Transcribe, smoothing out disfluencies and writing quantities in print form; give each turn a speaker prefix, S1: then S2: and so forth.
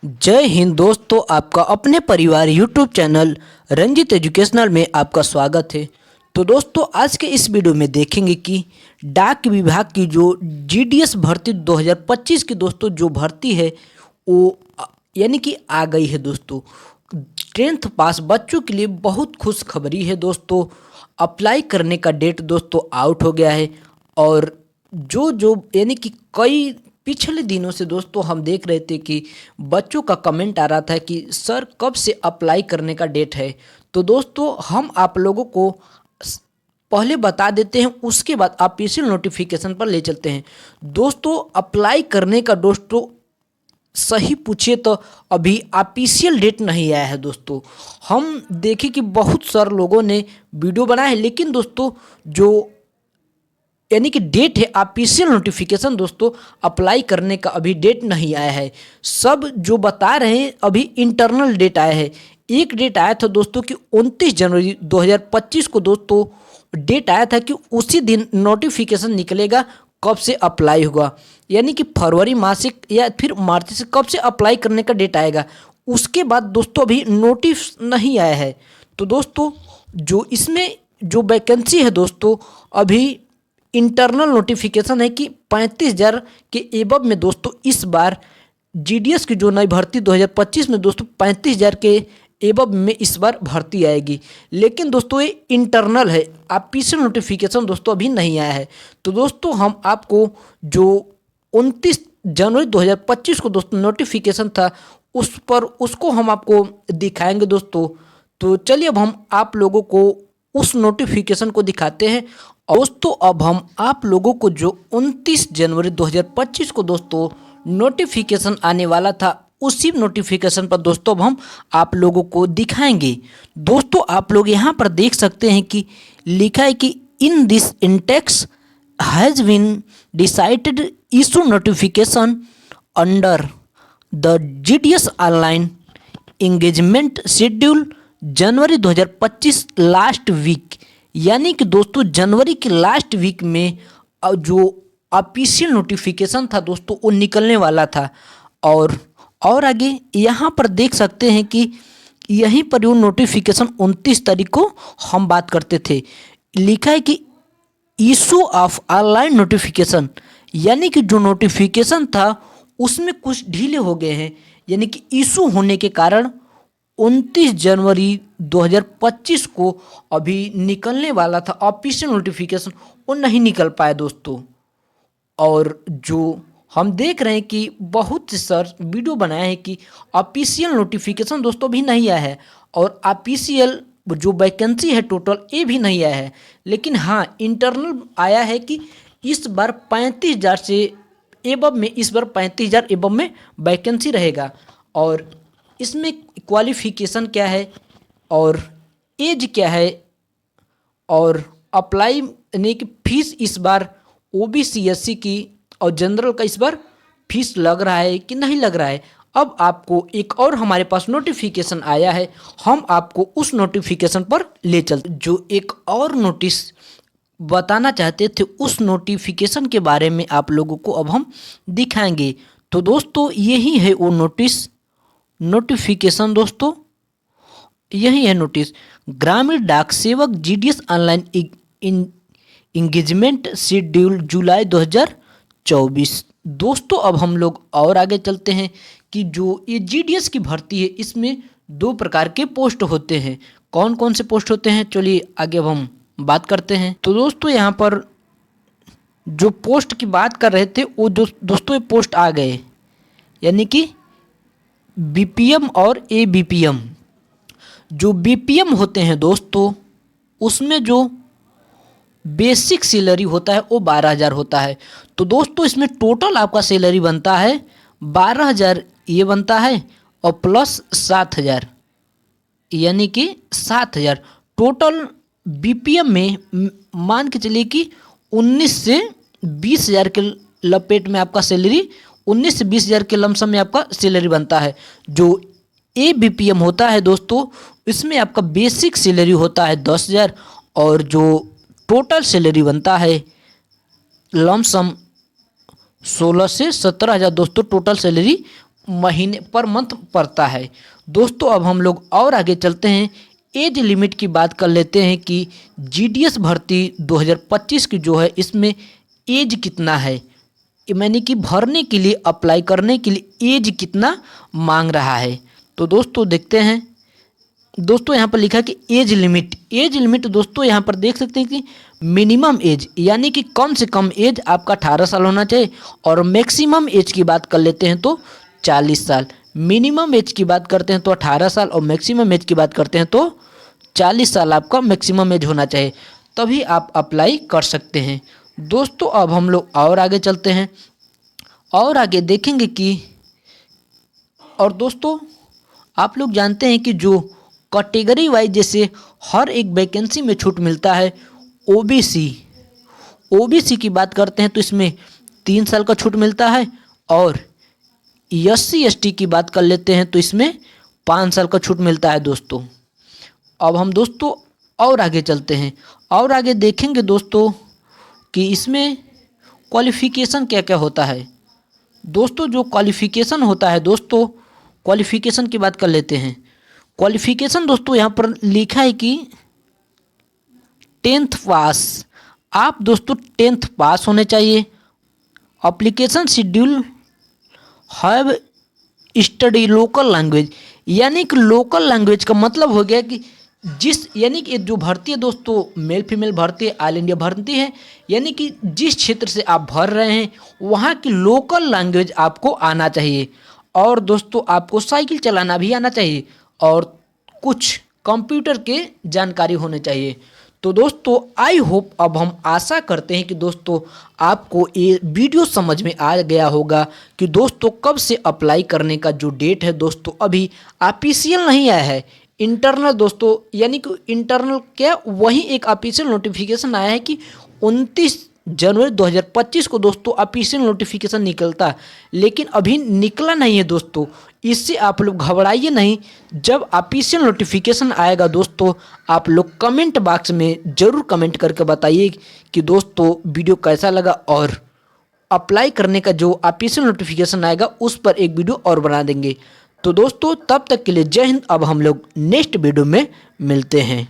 S1: जय हिंद दोस्तों, आपका अपने परिवार यूट्यूब चैनल रंजित एजुकेशनल में आपका स्वागत है। तो दोस्तों, आज के इस वीडियो में देखेंगे कि डाक विभाग की जो जीडीएस भर्ती 2025 की दोस्तों जो भर्ती है वो यानी कि आ गई है दोस्तों। 10th पास बच्चों के लिए बहुत खुशखबरी है दोस्तों। अप्लाई करने का डेट दोस्तों आउट हो गया है और जो जो यानी कि कई पिछले दिनों से दोस्तों हम देख रहे थे कि बच्चों का कमेंट आ रहा था कि सर कब से अप्लाई करने का डेट है। तो दोस्तों हम आप लोगों को पहले बता देते हैं, उसके बाद ऑफिशियल नोटिफिकेशन पर ले चलते हैं। दोस्तों अप्लाई करने का दोस्तों सही पूछिए तो अभी ऑफिशियल डेट नहीं आया है दोस्तों। हम देखें कि बहुत सारे लोगों ने वीडियो बनाया है, लेकिन दोस्तों जो यानी कि डेट है ऑफिशियल नोटिफिकेशन दोस्तों अप्लाई करने का अभी डेट नहीं आया है। सब जो बता रहे हैं अभी इंटरनल डेट आया है। एक डेट आया था दोस्तों कि 29 जनवरी 2025 को दोस्तों डेट आया था कि उसी दिन नोटिफिकेशन निकलेगा कब से अप्लाई होगा, यानी कि फरवरी माह से या फिर मार्च से कब से अप्लाई करने का डेट आएगा। उसके बाद दोस्तों अभी नोटिस नहीं आया है। तो दोस्तों जो इसमें जो वैकेंसी है दोस्तों अभी इंटरनल नोटिफिकेशन है कि 35,000 के एबव में दोस्तों इस बार जीडीएस की जो नई भर्ती 2025 में दोस्तों 35,000 के एबव में इस बार भर्ती आएगी। लेकिन दोस्तों ये इंटरनल है, ऑफिशियल नोटिफिकेशन दोस्तों अभी नहीं आया है। तो दोस्तों हम आपको जो 29 जनवरी 2025 को दोस्तों नोटिफिकेशन था उस पर उसको हम आपको दिखाएंगे दोस्तों। तो चलिए अब हम आप लोगों को उस नोटिफिकेशन को दिखाते हैं। दोस्तों अब हम आप लोगों को जो 29 जनवरी 2025 को दोस्तों नोटिफिकेशन आने वाला था उसी नोटिफिकेशन पर दोस्तों अब हम आप लोगों को दिखाएंगे। दोस्तों आप लोग यहाँ पर देख सकते हैं कि लिखा है कि in this index has been decided issue notification under the GDS online engagement schedule January 2025 last week, यानी कि दोस्तों जनवरी के लास्ट वीक में जो ऑफिशियल नोटिफिकेशन था दोस्तों वो निकलने वाला था। और आगे यहाँ पर देख सकते हैं कि यहीं पर वो नोटिफिकेशन 29 तारीख को हम बात करते थे। लिखा है कि इशू ऑफ ऑनलाइन नोटिफिकेशन, यानी कि जो नोटिफिकेशन था उसमें कुछ ढीले हो गए हैं, यानी कि इशू होने के कारण 29 जनवरी 2025 को अभी निकलने वाला था ऑफिशियल नोटिफिकेशन, वो नहीं निकल पाया दोस्तों। और जो हम देख रहे हैं कि बहुत से सर वीडियो बनाए हैं कि ऑफिशियल नोटिफिकेशन दोस्तों भी नहीं आया है और ऑफिशियल जो वैकेंसी है टोटल ये भी नहीं आया है। लेकिन हाँ इंटरनल आया है कि इस बार 35,000 से एबव में इस बार 35,000 एबव में वैकेंसी रहेगा। और इसमें क्वालिफिकेशन क्या है और एज क्या है और अप्लाई यानी कि फीस इस बार ओबीसी एससी की और जनरल का इस बार फीस लग रहा है कि नहीं लग रहा है। अब आपको एक और हमारे पास नोटिफिकेशन आया है, हम आपको उस नोटिफिकेशन पर ले चलते। जो एक और नोटिस बताना चाहते थे उस नोटिफिकेशन के बारे में आप लोगों को अब हम दिखाएंगे। तो दोस्तों यही है वो नोटिफिकेशन दोस्तों, यही है नोटिस। ग्रामीण डाक सेवक जीडीएस ऑनलाइन इंगेजमेंट शेड्यूल जुलाई 2024। दोस्तों अब हम लोग और आगे चलते हैं कि जो ये जीडीएस की भर्ती है इसमें 2 प्रकार के पोस्ट होते हैं। कौन कौन से पोस्ट होते हैं चलिए आगे अब हम बात करते हैं। तो दोस्तों यहाँ पर जो पोस्ट की बात कर रहे थे वो दोस्तों ये पोस्ट आ गए, यानी कि बीपीएम और एबीपीएम। जो बीपीएम होते हैं दोस्तों उसमें जो बेसिक सैलरी होता है वो 12,000 होता है। तो दोस्तों इसमें टोटल आपका सैलरी बनता है 12,000 ये बनता है और प्लस 7,000, यानी कि 7,000 टोटल बीपीएम में। मान के चलिए कि 19 से 20,000 के लपेट में आपका सैलरी 19 से 20,000 के लमसम में आपका सैलरी बनता है। जो एबीपीएम होता है दोस्तों इसमें आपका बेसिक सैलरी होता है 10,000 और जो टोटल सैलरी बनता है लमसम 16 से 17,000 दोस्तों टोटल सैलरी महीने पर मंथ पड़ता है। दोस्तों अब हम लोग और आगे चलते हैं, एज लिमिट की बात कर लेते हैं कि जीडीएस भर्ती 2025 की जो है इसमें एज कितना है, यानी कि भरने के लिए अप्लाई करने के लिए एज कितना मांग रहा है। तो दोस्तों देखते हैं, दोस्तों यहाँ पर लिखा है कि एज लिमिट दोस्तों यहाँ पर देख सकते हैं कि मिनिमम एज यानी कि कम से कम एज आपका 18 साल होना चाहिए, और मैक्सिमम एज की बात कर लेते हैं तो 40 साल। मिनिमम एज की बात करते हैं तो 18 साल और मैक्सिमम एज की बात करते हैं तो 40 साल आपका मैक्सिमम एज होना चाहिए, तभी आप अप्लाई कर सकते हैं। दोस्तों अब हम लोग और आगे चलते हैं और आगे देखेंगे कि, और दोस्तों आप लोग जानते हैं कि जो कैटेगरी वाइज जैसे हर एक वैकेंसी में छूट मिलता है, ओबीसी की बात करते हैं तो इसमें 3 साल का छूट मिलता है, और एससी एसटी की बात कर लेते हैं तो इसमें 5 साल का छूट मिलता है। दोस्तों अब हम दोस्तों और आगे चलते हैं और आगे देखेंगे दोस्तों कि इसमें क्वालिफ़िकेशन क्या क्या होता है। दोस्तों जो क्वालिफ़िकेशन होता है, दोस्तों क्वालिफ़िकेशन की बात कर लेते हैं। क्वालिफ़िकेशन दोस्तों यहाँ पर लिखा है कि 10th पास, आप दोस्तों 10th पास होने चाहिए। Application schedule have study local language, यानी कि लोकल लैंग्वेज का मतलब हो गया कि यानी कि जो भर्ती है दोस्तों मेल फीमेल भर्ती है, ऑल इंडिया भर्ती है, यानी कि जिस क्षेत्र से आप भर रहे हैं वहाँ की लोकल लैंग्वेज आपको आना चाहिए, और दोस्तों आपको साइकिल चलाना भी आना चाहिए, और कुछ कंप्यूटर के जानकारी होने चाहिए। तो दोस्तों आई होप, अब हम आशा करते हैं कि दोस्तों आपको ये वीडियो समझ में आ गया होगा कि दोस्तों कब से अप्लाई करने का जो डेट है दोस्तों अभी ऑफिशियल नहीं आया है, इंटरनल दोस्तों, यानी कि इंटरनल क्या वही एक ऑफिशियल नोटिफिकेशन आया है कि 29 जनवरी 2025 को दोस्तों ऑफिशियल नोटिफिकेशन निकलता है, लेकिन अभी निकला नहीं है दोस्तों। इससे आप लोग घबराइए नहीं, जब ऑफिशियल नोटिफिकेशन आएगा दोस्तों आप लोग कमेंट बॉक्स में ज़रूर कमेंट करके बताइए कि दोस्तों वीडियो कैसा लगा, और अप्लाई करने का जो ऑफिशियल नोटिफिकेशन आएगा उस पर एक वीडियो और बना देंगे। तो दोस्तों तब तक के लिए जय हिंद। अब हम लोग नेक्स्ट वीडियो में मिलते हैं।